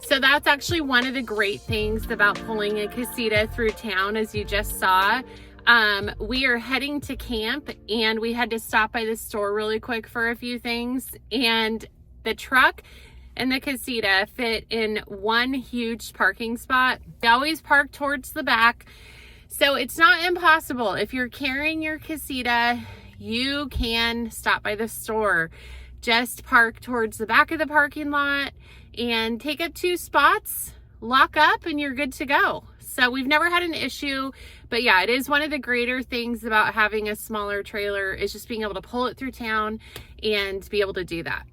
So that's actually one of the great things about pulling a Casita through town, as you just saw. We are heading to camp and we had to stop by the store really quick for a few things, and the truck and the Casita fit in one huge parking spot. They always park towards the back, so it's not impossible. If you're carrying your Casita, you can stop by the store. Just park towards the back of the parking lot and take up 2 spots, lock up, and you're good to go. So we've never had an issue, but yeah, it is one of the greater things about having a smaller trailer is just being able to pull it through town and be able to do that.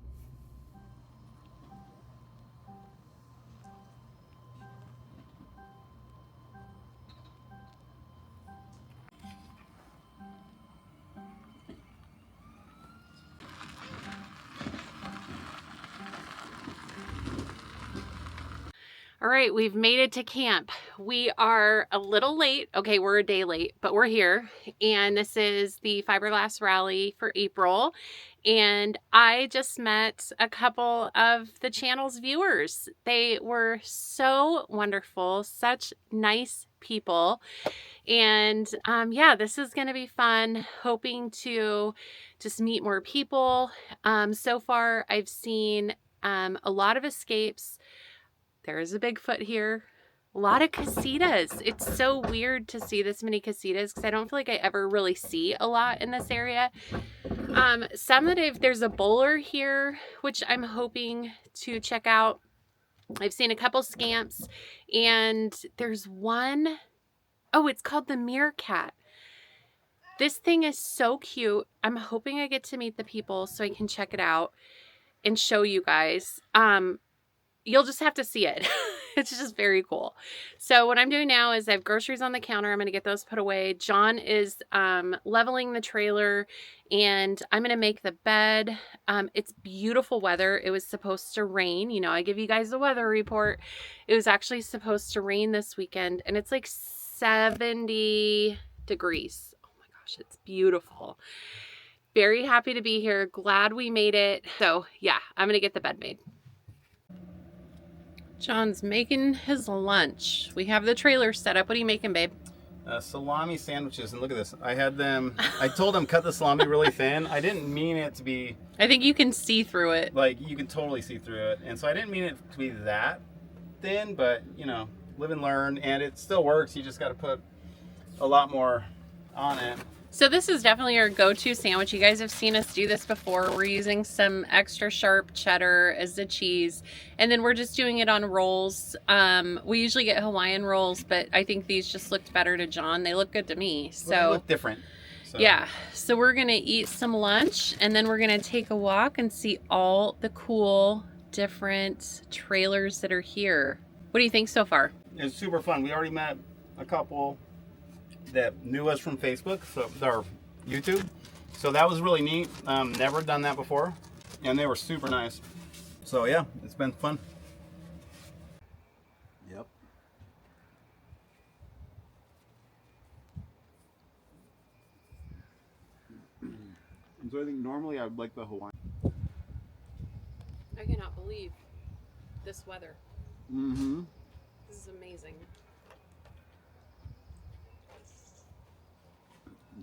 All right, we've made it to camp. We are a little late. Okay, we're a day late, but we're here. And this is the fiberglass rally for April. And I just met a couple of the channel's viewers. They were so wonderful, such nice people. And yeah, this is going to be fun. Hoping to just meet more people. So far, I've seen a lot of escapes. There is a Bigfoot here. A lot of Cassitas. It's so weird to see this many Cassitas because I don't feel like I ever really see a lot in this area. There's a bowler here, which I'm hoping to check out. I've seen a couple scamps, and there's one, oh, it's called the Meerkat. This thing is so cute. I'm hoping I get to meet the people so I can check it out and show you guys. You'll just have to see it. It's just very cool. So what I'm doing now is I have groceries on the counter. I'm going to get those put away. John is leveling the trailer, and I'm going to make the bed. It's beautiful weather. It was supposed to rain. You know, I give you guys the weather report. It was actually supposed to rain this weekend, and it's like 70 degrees. Oh my gosh, it's beautiful. Very happy to be here. Glad we made it. So yeah, I'm going to get the bed made. John's making his lunch. We have the trailer set up. What are you making, babe? Salami sandwiches, and look at this. I told him cut the salami really thin. I didn't mean it to be... I think you can see through it. Like, you can totally see through it. And so I didn't mean it to be that thin, but, you know, live and learn. And it still works. You just got to put a lot more on it. So this is definitely our go-to sandwich. You guys have seen us do this before. We're using some extra sharp cheddar as the cheese, and then we're just doing it on rolls. We usually get Hawaiian rolls, but I think these just looked better to John. They look good to me. So they look different. So. Yeah. So we're gonna eat some lunch, and then we're gonna take a walk and see all the cool different trailers that are here. What do you think so far? It's super fun. We already met a couple that knew us from Facebook, so our YouTube. So that was really neat. Never done that before, and they were super nice. So yeah, it's been fun. Yep. So I think normally I would like the Hawaiian. I cannot believe this weather. Mm-hmm. This is amazing.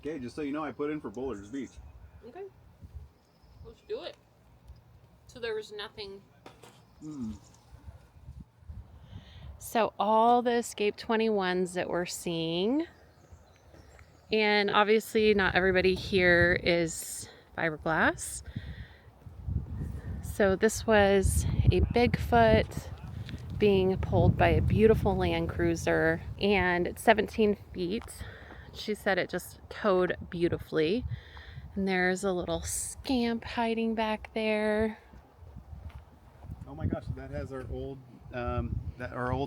Okay, just so you know, I put in for Boulders Beach. Okay. Let's do it. So there was nothing. So all the Escape 21s that we're seeing, and obviously not everybody here is fiberglass. So this was a Bigfoot being pulled by a beautiful Land Cruiser, and it's 17 feet. She said it just towed beautifully. And there's a little scamp hiding back there. Oh my gosh, that has our old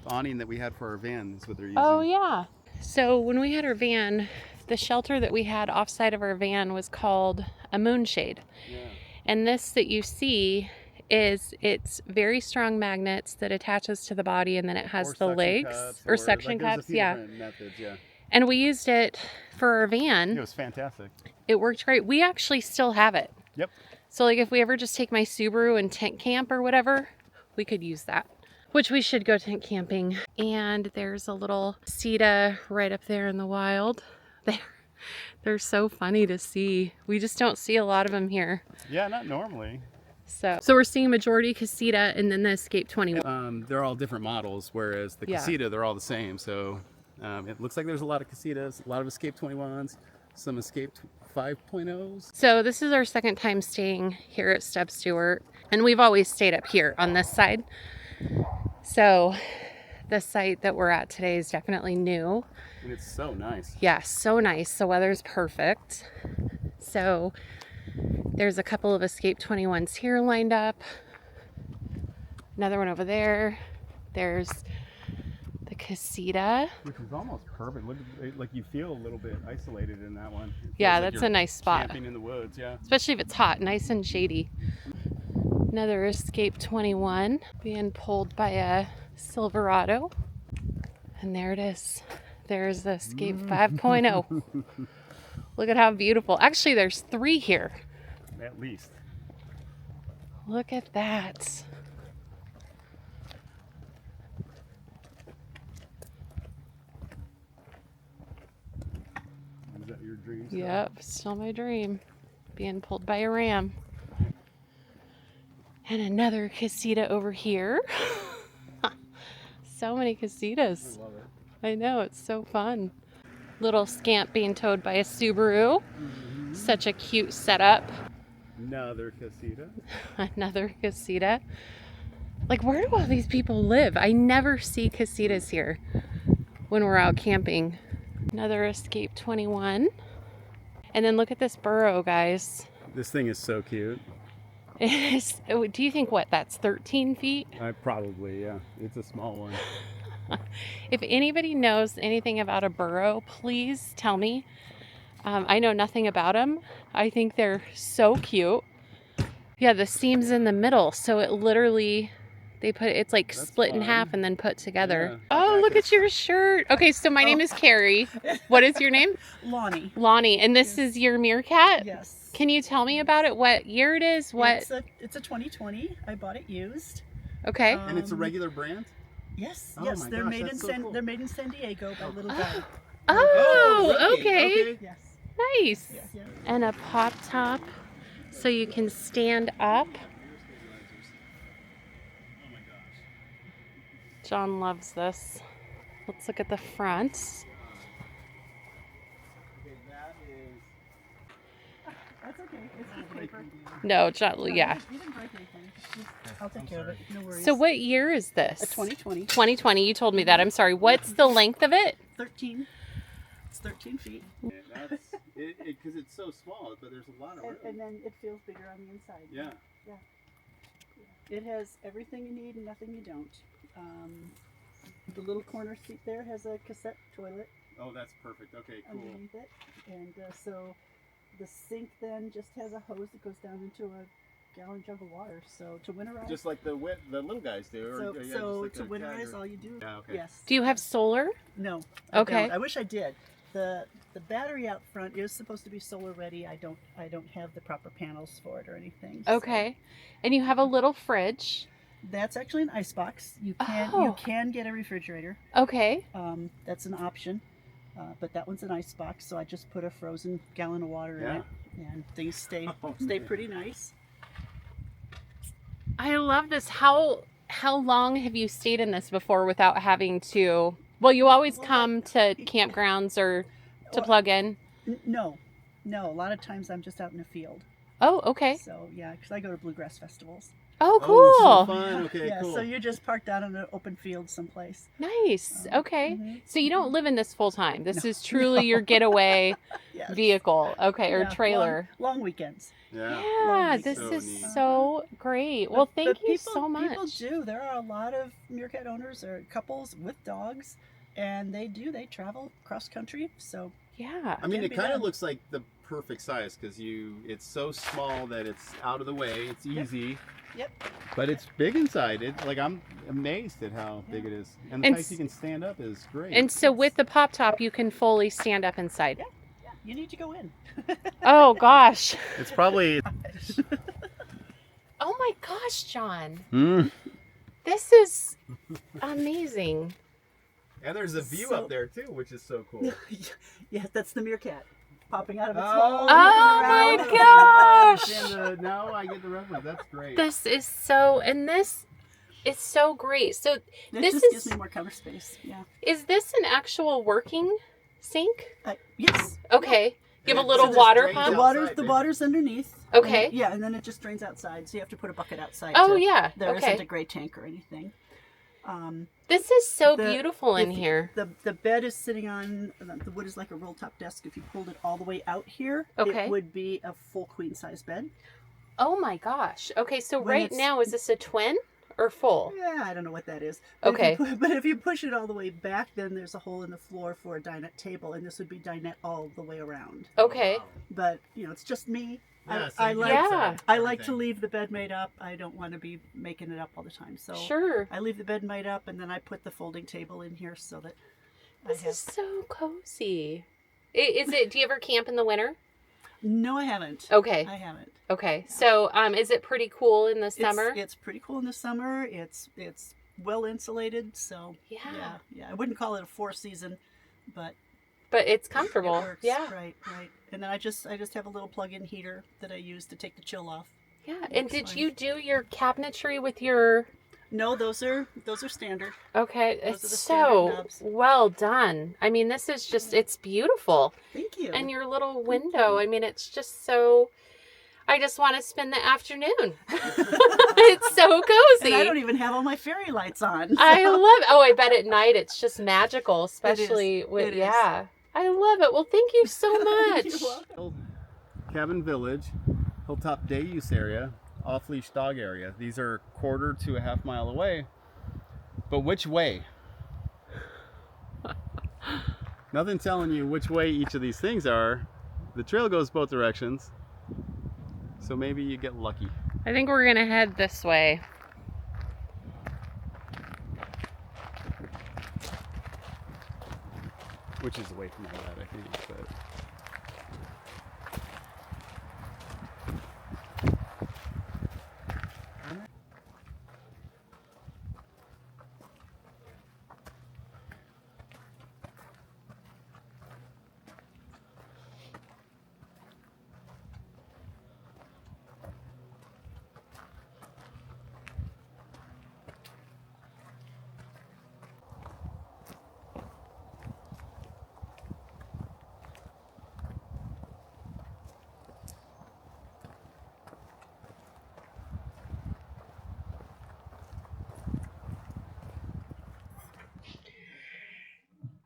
awning that we had for our van. That's what they're using. Oh yeah. So when we had our van, the shelter that we had offside of our van was called a moonshade. Yeah. And this that you see it's very strong magnets that attaches to the body, and then it has the legs or suction cups. Yeah. Methods, yeah. And we used it for our van. It was fantastic. It worked great. We actually still have it. Yep. So like if we ever just take my Subaru and tent camp or whatever, we could use that. which we should go tent camping. And there's a little Casita right up there in the wild. They're so funny to see. We just don't see a lot of them here. Yeah, not normally. So we're seeing majority Casita and then the Escape 21. They're all different models, whereas the Casita, they're all the same. So it looks like there's a lot of Casitas, a lot of Escape 21s, some Escape 5.0s. So this is our second time staying here at Step Stewart, and we've always stayed up here on this side. So the site that we're at today is definitely new. And it's so nice. Yeah, so nice. The weather's perfect. So there's a couple of Escape 21s here lined up. Another one over there. There's the Casita. Which is almost perfect. Look, like you feel a little bit isolated in that one. Yeah, that's a nice spot. Camping in the woods, yeah. Especially if it's hot, nice and shady. Another Escape 21 being pulled by a Silverado. And there it is. There's the Escape 5.0. Look at how beautiful. Actually, there's 3 here. At least. Look at that. Is that your dream? Yep, still my dream. Being pulled by a ram. And another Casita over here. So many Casitas. I love it. I know, it's so fun. Little scamp being towed by a Subaru. Such a cute setup. Another Casita. Another Casita. Like, where do all these people live? I never see Casitas here when we're out camping. Another Escape 21. And then look at this burrow, guys. This thing is so cute. Do you think what, that's 13 feet? Probably, yeah. It's a small one. If anybody knows anything about a burrow, please tell me. I know nothing about them. I think they're so cute. Yeah, the seam's in the middle, so it literally, it's like That's split in fun. half and then put together. Yeah. Oh, look at your shirt. Okay, so my name is Carrie. What is your name? Lonnie. Lonnie, and this is your Meerkat? Yes. Can you tell me about it? What year it is? What? It's a 2020. I bought it used. Okay. And it's a regular brand? Yes. Oh Yes. my They're gosh, made in that's so cool. They're made in San Diego by Little Guy. Oh, really? okay. Yes. Nice. Yeah. And a pop top so you can stand up. John loves this. Let's look at the front. That's okay. It's just paper. No, John, yeah. You didn't break anything. I'll take care of it. No worries. So what year is this? A 2020. 2020. You told me that. I'm sorry. What's the length of it? 13. It's 13 feet. Because it's so small, but there's a lot of room. And then it feels bigger on the inside. Yeah. It has everything you need and nothing you don't. The little corner seat there has a cassette toilet Oh, that's perfect. Okay, cool. underneath it. And so the sink then just has a hose that goes down into a gallon jug of water. So to winterize. Just like the little guys do. Or, so yeah, so just to like a winterize, cat or- all you do. Yeah, okay. Yes. Do you have solar? No. I Okay. don't. I wish I did. The battery out front is supposed to be solar ready. I don't have the proper panels for it or anything. so- Okay. And you have a little fridge. That's actually an ice box. You Oh. can get a refrigerator. Okay. That's an option. But that one's an ice box, so I just put a frozen gallon of water in Yeah. it, and things stay Oh, stay man. pretty nice. I love this. How long have you stayed in this before without having to? Well, you always come to campgrounds or to plug in. No. A lot of times I'm just out in the field. Oh, okay. So yeah, because I go to bluegrass festivals. Oh, Oh, cool. so fun. Okay, Yeah, cool. so you just parked out in an open field someplace. Nice. Okay. Mhm. So you don't live in this full time. This is truly your getaway Yes. vehicle. Okay, or Yeah, trailer. long weekends. yeah. Yeah, Long this So is neat. so great. Well, But thank you people, so much. People do. There are a lot of meerkat owners or couples with dogs, and they travel cross country. So Yeah. I mean, Can it be kind of done. looks like the perfect size because it's so small that it's out of the way. It's easy. Yep. But it's big inside. I'm amazed at how big it is. And the And fact you can stand up is great. And so with the pop top, you can fully stand up inside. yeah, you need to go in. Oh gosh. it's probably Oh my gosh, John. This is amazing. And there's a view So- up there too, which is so cool. Yeah, that's the meerkat popping out of its Oh, hole. Oh my looking gosh. And now I get the reference. That's great. This is so, and this is so great. So It this just is, gives me more counter space. Yeah. is this an actual working sink? Yes. Okay. You have a And little so this water drains pump? The outside, water's underneath. Okay. And yeah, and then it just drains outside, so you have to put a bucket outside. Oh, to- yeah. There Okay. isn't a gray tank or anything. This is so The- beautiful in if- here. The bed is sitting on the wood is like a roll top desk. If you pulled it all the way out here, Okay. it would be a full queen size bed. Oh my gosh. Okay, so When right it's- now, is this a twin or full? Yeah, I don't know what that is. Okay. But if you push it all the way back, then there's a hole in the floor for a dinette table, and this would be dinette all the way around. Okay. But it's just me. Yeah, I same like here. Yeah. I like to Everything. leave the bed made up. I don't want to be making it up all the time. So Sure. I leave the bed made up, and then I put the folding table in here so that This I have. is so cozy. Is it, do you ever camp in the winter? No, I haven't. Okay. I haven't. Okay. So, is it pretty cool in the summer? It's pretty cool in the summer. It's well insulated, so Yeah. yeah. I wouldn't call it a 4-season, but But it's it comfortable. works. Yeah. Right. And then I just have a little plug-in heater that I use to take the chill off. Yeah. And Works did fine. you do your cabinetry with your... No, those are standard. Okay. Those are It's the standard so knobs. well done. I mean, this is just, it's beautiful. Thank you. And your little window, I mean, it's just so... I just want to spend the afternoon. It's so cozy. And I don't even have all my fairy lights on. I so- love it. Oh, I bet at night it's just magical, especially with, It is. yeah. I love it. Well, thank you so much. You're welcome. Cabin Village, Hilltop Day Use Area, Off Leash Dog Area. These are 1/4 to a half mile away. But which way? Nothing telling you which way each of these things are. The trail goes both directions. So maybe you get lucky. I think we're going to head this way. Which is away from my dad, I think. But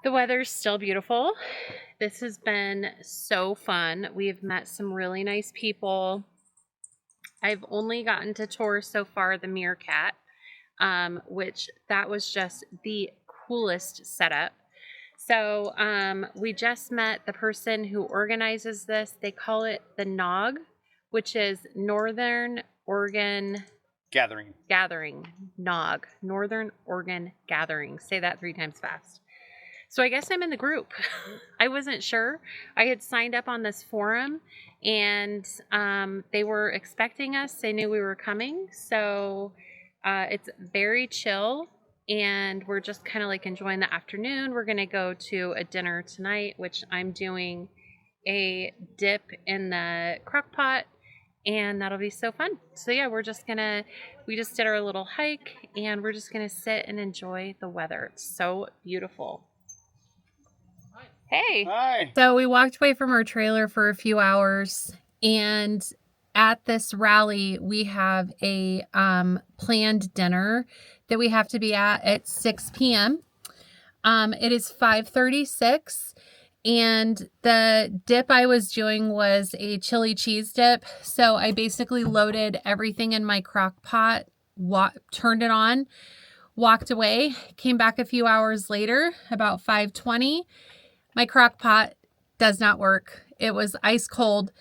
The weather's still beautiful. This has been so fun. We've met some really nice people. I've only gotten to tour so far the Meerkat, which that was just the coolest setup. So we just met the person who organizes this. They call it the NOG, which is Northern Oregon gathering. Gathering. NOG, Northern Oregon Gathering. Say that 3 times fast. So I guess I'm in the group. I wasn't sure. I had signed up on this forum, and they were expecting us. They knew we were coming. So it's very chill, and we're just kind of like enjoying the afternoon. We're going to go to a dinner tonight, which I'm doing a dip in the crock pot, and that'll be so fun. So yeah, we just did our little hike, and we're just going to sit and enjoy the weather. It's so beautiful. Hey. Hi. So we walked away from our trailer for a few hours, and at this rally we have a planned dinner that we have to be at 6 p.m. It is 5:36, and the dip I was doing was a chili cheese dip. So I basically loaded everything in my crock pot, turned it on, walked away, came back a few hours later, about 5:20. My crock pot does not work. It was ice cold.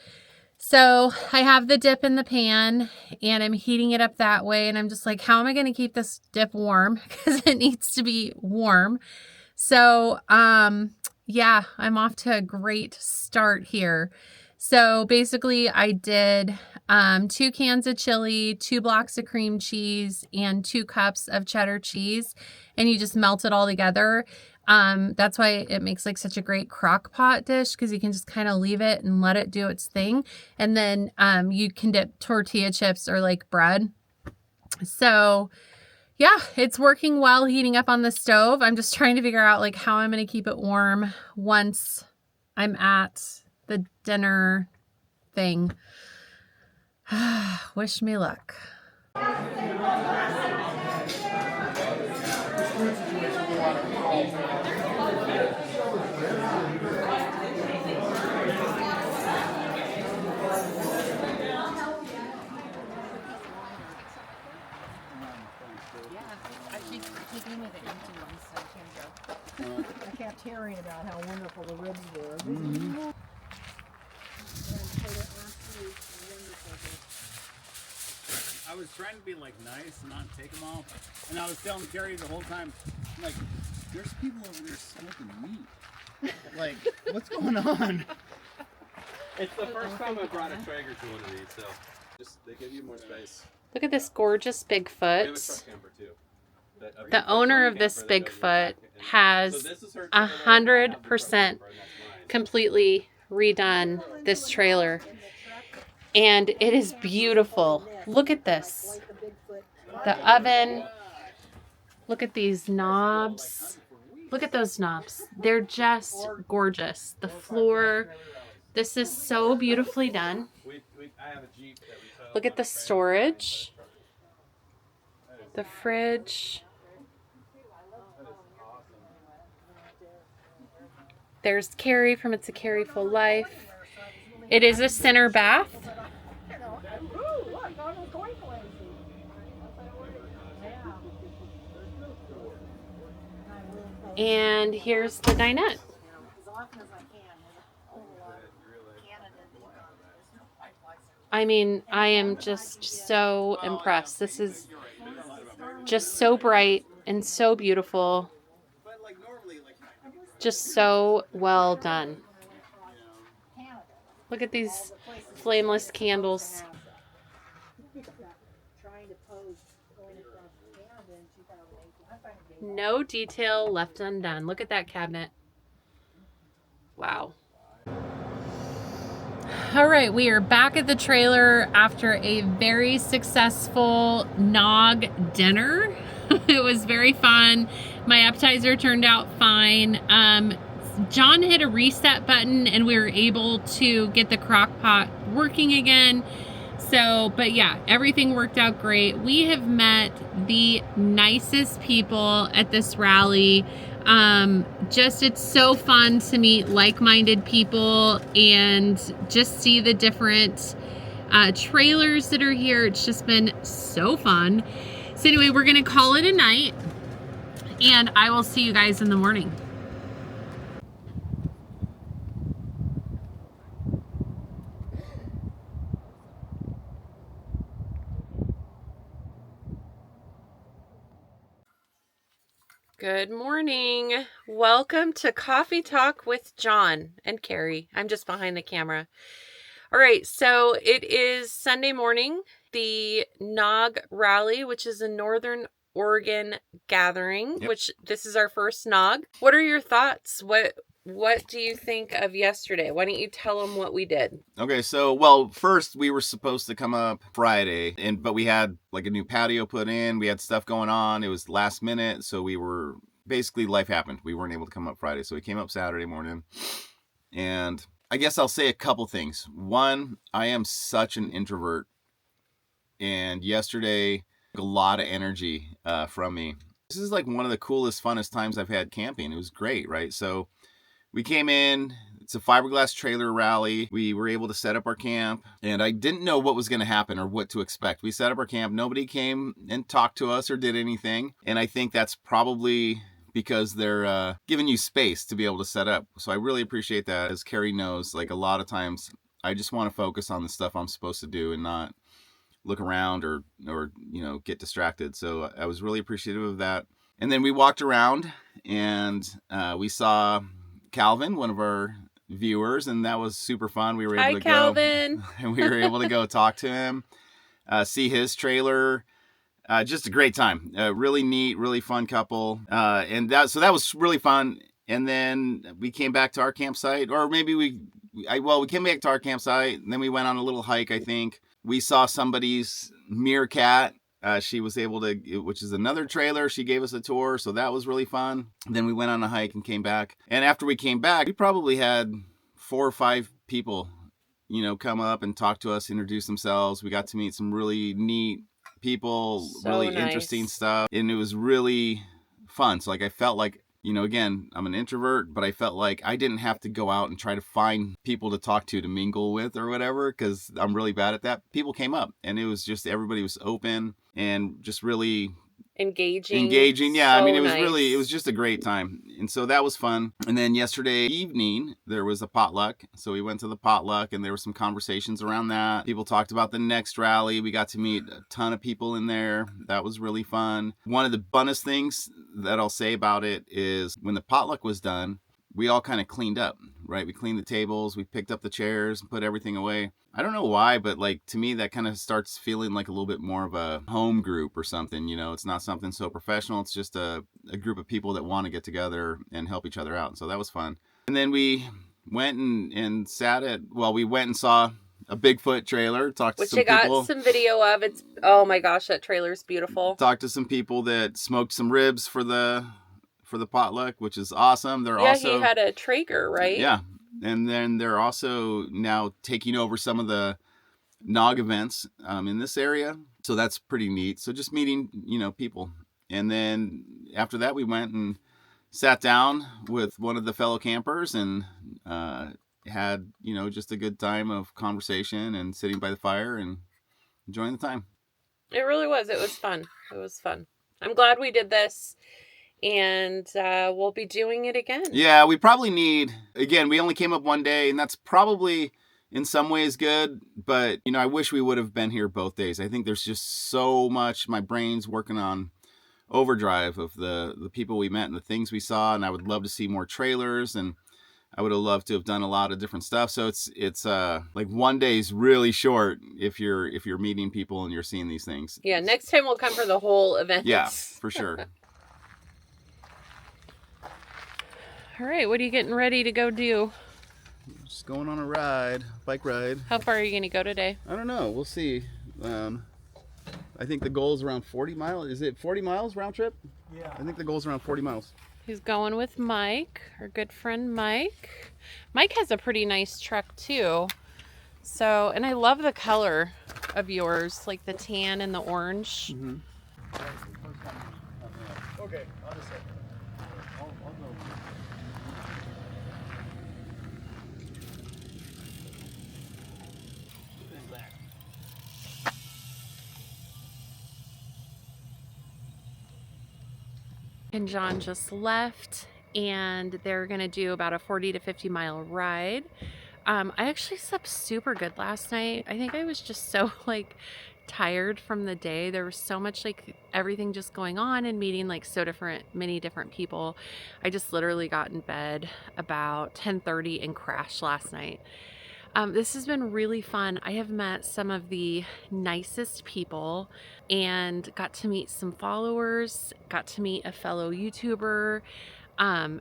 So I have the dip in the pan, and I'm heating it up that way. And I'm just like, how am I going to keep this dip warm? Because it needs to be warm. So, yeah, I'm off to a great start here. So basically I did 2 cans of chili, 2 blocks of cream cheese, and 2 cups of cheddar cheese, and you just melt it all together. That's why it makes like such a great crock pot dish, because you can just kind of leave it and let it do its thing. And then you can dip tortilla chips or like bread. So yeah, it's working well, heating up on the stove. I'm just trying to figure out like how I'm going to keep it warm once I'm at the dinner thing. Wish me luck. I kept hearing about how wonderful the ribs were. I was trying to be like nice and not take them all, and I was telling Carrie the whole time, I'm like, there's people over there smoking meat. Like, what's going on? It's the first time I brought a Traeger to one of these, so just they give you more space. Look at this gorgeous We have a Bigfoot. truck camper too. The owner of this Bigfoot has 100% completely redone this trailer, and it is beautiful. Look at this. The oven. Look at these knobs. Look at those knobs. They're just gorgeous. The floor. This is so beautifully done. Look at the storage. The fridge. There's Carrie from It's a Carrie Full Life. It is a center bath. And here's the dinette. I mean, I am just so impressed. This is just so bright and so beautiful. Just so well done. Look at these flameless candles. No detail left undone. Look at that cabinet. Wow. All right, we are back at the trailer after a very successful Nog dinner. It was very fun. My appetizer turned out fine. John hit a reset button and we were able to get the crock pot working again. So, but yeah, everything worked out great. We have met the nicest people at this rally. It's so fun to meet like-minded people and just see the different trailers that are here. It's just been so fun. So anyway, we're gonna call it a night and I will see you guys in the morning. Good morning. Welcome to Coffee Talk with John and Carrie. I'm just behind the camera. All right, so it is Sunday morning, the Nog Rally, which is a Northern Oregon gathering, which this is our first Nog. What are your thoughts? What do you think of yesterday? Why don't you tell them what we did? Okay, so, well, first we were supposed to come up Friday, but we had like a new patio put in. We had stuff going on. It was last minute, so we were, basically life happened. We weren't able to come up Friday, so we came up Saturday morning. And I guess I'll say a couple things. One, I am such an introvert, and yesterday, a lot of energy from me. This is like one of the coolest, funnest times I've had camping. It was great, right? So we came in, it's a fiberglass trailer rally. We were able to set up our camp, and I didn't know what was going to happen or what to expect. We set up our camp. Nobody came and talked to us or did anything. And I think that's probably because they're giving you space to be able to set up. So I really appreciate that. As Carrie knows, like a lot of times I just want to focus on the stuff I'm supposed to do and not look around or get distracted. So I was really appreciative of that. And then we walked around and we saw Calvin, one of our viewers, and that was super fun. We were able Hi, to Calvin. go and we were able to go talk to him, see his trailer. Just a great time. Really neat, really fun couple. And that was really fun. And then we came back to our campsite, or maybe we came back to our campsite, and then we went on a little hike, I think. We saw somebody's Meerkat. She was able to, which is another trailer. She gave us a tour, so that was really fun. Then we went on a hike and came back. And after we came back, we probably had 4 or 5 people, come up and talk to us, introduce themselves. We got to meet some really neat people, So really nice. interesting stuff, and it was really fun. So like I felt like, again, I'm an introvert, but I felt like I didn't have to go out and try to find people to talk to mingle with or whatever, because I'm really bad at that. People came up, and it was just, everybody was open and just really Engaging. Yeah, I mean, it was nice. really, it was just a great time. And so that was fun. And then yesterday evening, there was a potluck. So we went to the potluck, and there were some conversations around that. People talked about the next rally. We got to meet a ton of people in there. That was really fun. One of the funnest things that I'll say about it is when the potluck was done, we all kind of cleaned up, right? We cleaned the tables, we picked up the chairs and put everything away. I don't know why, but like, to me, that kind of starts feeling like a little bit more of a home group or something. It's not something so professional. It's just a group of people that want to get together and help each other out. So that was fun. And then we went and we went and saw a Bigfoot trailer, talked to Which some I got people. some video of. It's, oh my gosh, that trailer's beautiful. Talked to some people that smoked some ribs for the potluck, which is awesome. He had a Traeger, right? Yeah. And then they're also now taking over some of the NOG events in this area. So that's pretty neat. So just meeting, people. And then after that, we went and sat down with one of the fellow campers and had, just a good time of conversation and sitting by the fire and enjoying the time. It really was. It was fun. It was fun. I'm glad we did this. And we'll be doing it again. Yeah, we probably need, again, we only came up one day, and that's probably in some ways good, but, I wish we would have been here both days. I think there's just so much, my brain's working on overdrive of the people we met and the things we saw, and I would love to see more trailers, and I would have loved to have done a lot of different stuff. So it's like one day's really short if you're meeting people and you're seeing these things. Yeah, next time we'll come for the whole event. Yeah, for sure. All right, what are you getting ready to go do? Just going on a bike ride. How far are you going to go today? I don't know. We'll see. I think the goal is around 40 miles. Is it 40 miles round trip? Yeah. I think the goal is around 40 miles. He's going with Mike, our good friend Mike. Mike has a pretty nice truck too. So, and I love the color of yours, like the tan and the orange. Mm-hmm. Okay, I'll just say. I'll go. And John just left, and they're going to do about a 40 to 50 mile ride. I actually slept super good last night. I think I was just so tired from the day. There was so much everything just going on and meeting many different people. I just literally got in bed about 10:30 and crashed last night. This has been really fun. I have met some of the nicest people and got to meet some followers, got to meet a fellow YouTuber.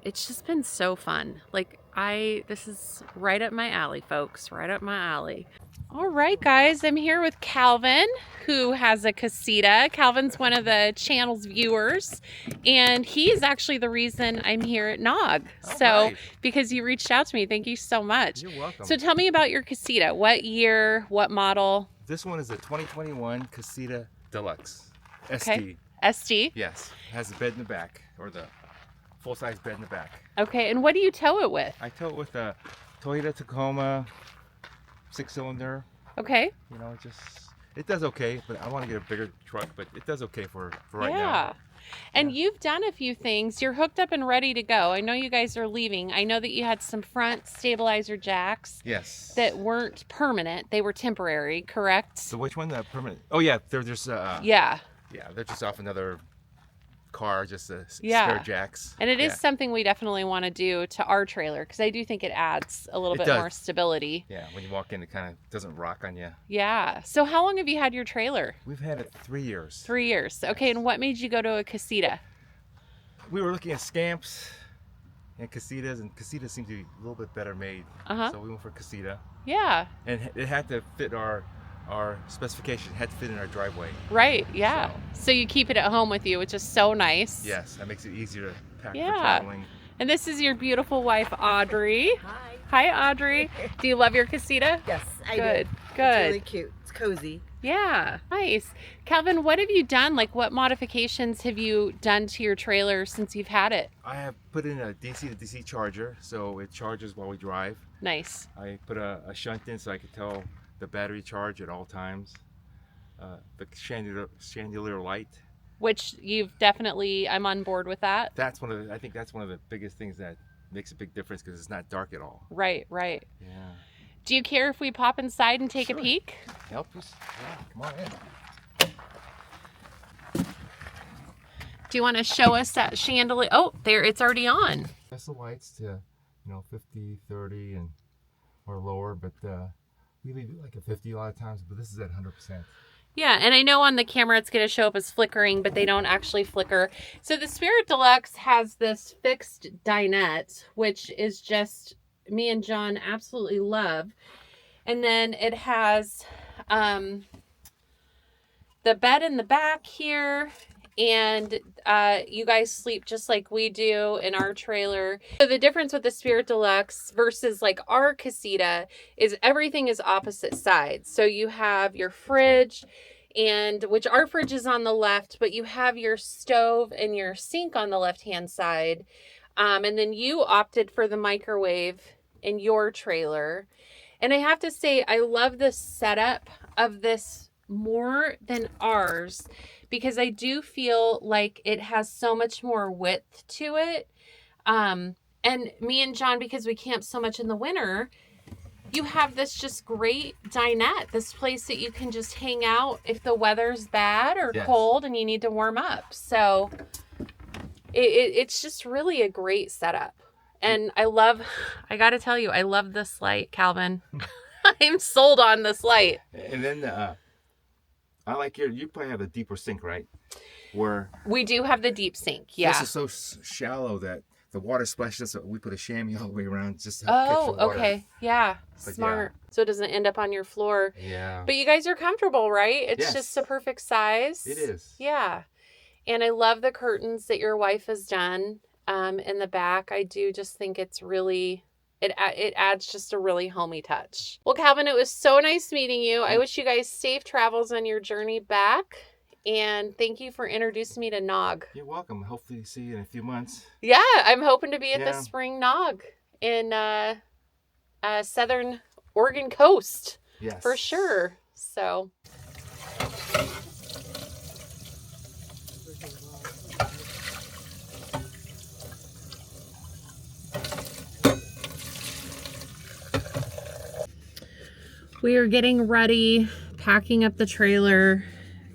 It's just been so fun. This is right up my alley, folks, right up my alley. All right, guys, I'm here with Calvin, who has a Casita. Calvin's one of the channel's viewers, and he's actually the reason I'm here at NOG. Right. Because you reached out to me, thank you so much. You're welcome. So tell me about your Casita. What year, what model? This one is a 2021 Casita Deluxe. Okay. ST. ST? Yes. It has a bed in the back, or the full-size bed in the back. Okay, and what do you tow it with? I tow it with a Toyota Tacoma 6-cylinder. Okay. It does okay, but I want to get a bigger truck, but it does okay for right now. Yeah. And Yeah. you've done a few things. You're hooked up and ready to go. I know you guys are leaving. I know that you had some front stabilizer jacks Yes. that weren't permanent. They were temporary, correct? So which one? The permanent? Oh yeah, they're just Yeah. yeah, they're just off another car, just a Yeah. spare jacks. And it is something we definitely want to do to our trailer because I do think it adds a little It bit does. more stability. Yeah, when you walk in, it kind of doesn't rock on you. Yeah. So how long have you had your trailer? We've had it 3 years. 3 years. Okay. And what made you go to a Casita? We were looking at Scamps and Casitas, and Casitas seemed to be a little bit better made. Uh-huh. So we went for Casita. Yeah. And it had to fit our specification, it had to fit in our driveway. Right. Yeah. So you keep it at home with you, which is so nice. Yes, that makes it easier to pack for Yeah. traveling. And this is your beautiful wife, Audrey. Hi. Hi, Audrey. Do you love your Casita? Yes, I Good. do. Good. It's really cute. It's cozy. Yeah. Nice. Calvin, what have you done? Like, what modifications have you done to your trailer since you've had it? I have put in a DC to DC charger, so it charges while we drive. Nice. I put a shunt in so I could tell the battery charge at all times. The chandelier light. Which you've definitely, I'm on board with that. That's I think that's one of the biggest things that makes a big difference because it's not dark at all. Right, right. Yeah. Do you care if we pop inside and take Sure. a peek? Help us? Yeah, come on in. Do you want to show us that chandelier? Oh, there, it's already on. That's the lights to, 50, 30, and or lower, but we leave it like a 50 a lot of times, but this is at 100%. Yeah, and I know on the camera it's going to show up as flickering, but they don't actually flicker. So the Spirit Deluxe has this fixed dinette, which is just, me and John absolutely love. And then it has the bed in the back here, and you guys sleep just like we do in our trailer. So the difference with the Spirit Deluxe versus like our Casita is everything is opposite sides. So you have your fridge, and which our fridge is on the left, but you have your stove and your sink on the left hand side. And then you opted for the microwave in your trailer. And I have to say, I love the setup of this more than ours, because I do feel like it has so much more width to it. And me and John, because we camp so much in the winter, you have this just great dinette, this place that you can just hang out if the weather's bad or Yes. cold and you need to warm up. So it's just really a great setup. And I got to tell you, I love this light, Calvin. I'm sold on this light. And then I like you probably have a deeper sink, right? Where We do have the deep sink. Yeah. this is so shallow that the water splashes, so we put a chamois all the way around just to catch Oh, the water. okay. Yeah. But Smart. So it doesn't end up on your floor. Yeah. But you guys are comfortable, right? It's Yes. just the perfect size. It is. Yeah. And I love the curtains that your wife has done in the back. I do just think it's really, it adds just a really homey touch. Well, Calvin, it was so nice meeting you. I wish you guys safe travels on your journey back. And thank you for introducing me to Nog. You're welcome. Hopefully see you in a few months. Yeah, I'm hoping to be at the Yeah. Spring NOG in Southern Oregon coast. Yes. For sure. So. We are getting ready, packing up the trailer,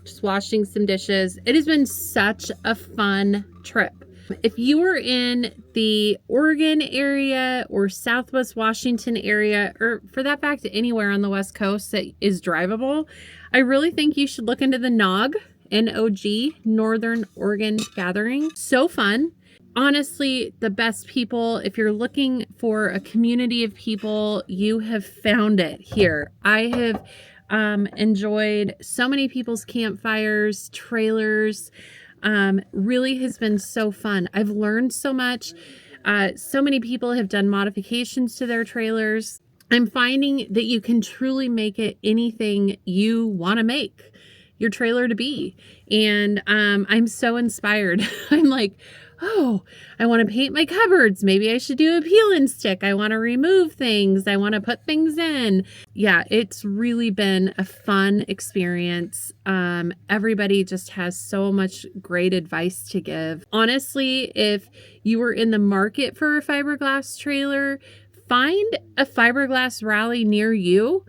just washing some dishes. It has been such a fun trip. If you are in the Oregon area or Southwest Washington area, or for that fact, anywhere on the West Coast that is drivable, I really think you should look into the NOG, N-O-G, Northern Oregon Gathering. So fun. Honestly, the best people. If you're looking for a community of people, you have found it here. I have enjoyed so many people's campfires, trailers. Really has been so fun. I've learned so much. So many people have done modifications to their trailers. I'm finding that you can truly make it anything you want to make your trailer to be. And I'm so inspired. I'm like, oh, I want to paint my cupboards. Maybe I should do a peel and stick. I want to remove things. I want to put things in. Yeah, it's really been a fun experience. Everybody just has so much great advice to give. Honestly, if you were in the market for a fiberglass trailer, find a fiberglass rally near you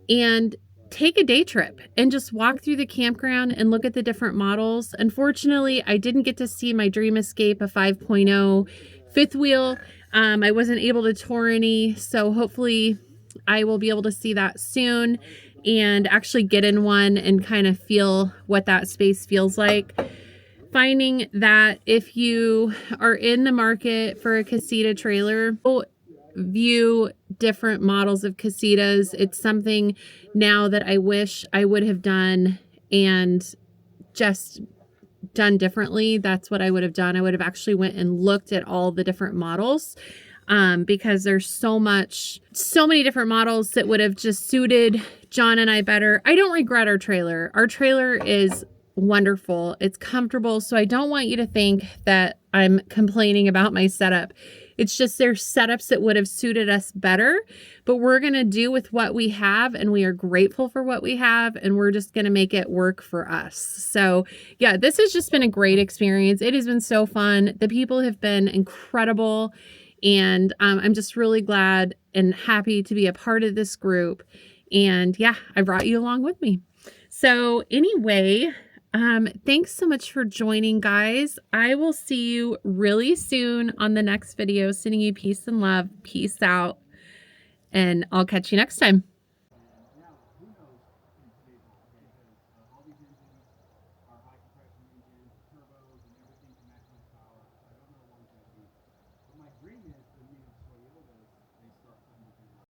and take a day trip and just walk through the campground and look at the different models. Unfortunately, I didn't get to see my Dream Escape, a 5.0 fifth wheel. I wasn't able to tour any, so hopefully I will be able to see that soon and actually get in one and kind of feel what that space feels like. Finding that if you are in the market for a Casita trailer, view different models of Cassitas. It's something now that I wish I would have done and just done differently. That's what I would have done. I would have actually went and looked at all the different models, because there's so many different models that would have just suited John and I better. I don't regret our trailer. Our trailer is wonderful. It's comfortable. So I don't want you to think that I'm complaining about my setup. It's just there's setups that would have suited us better, but we're going to do with what we have, and we are grateful for what we have, and we're just going to make it work for us. So yeah, this has just been a great experience. It has been so fun. The people have been incredible, and I'm just really glad and happy to be a part of this group. And yeah, I brought you along with me. So anyway, thanks so much for joining, guys. I will see you really soon on the next video. Sending you peace and love. Peace out. And I'll catch you next time.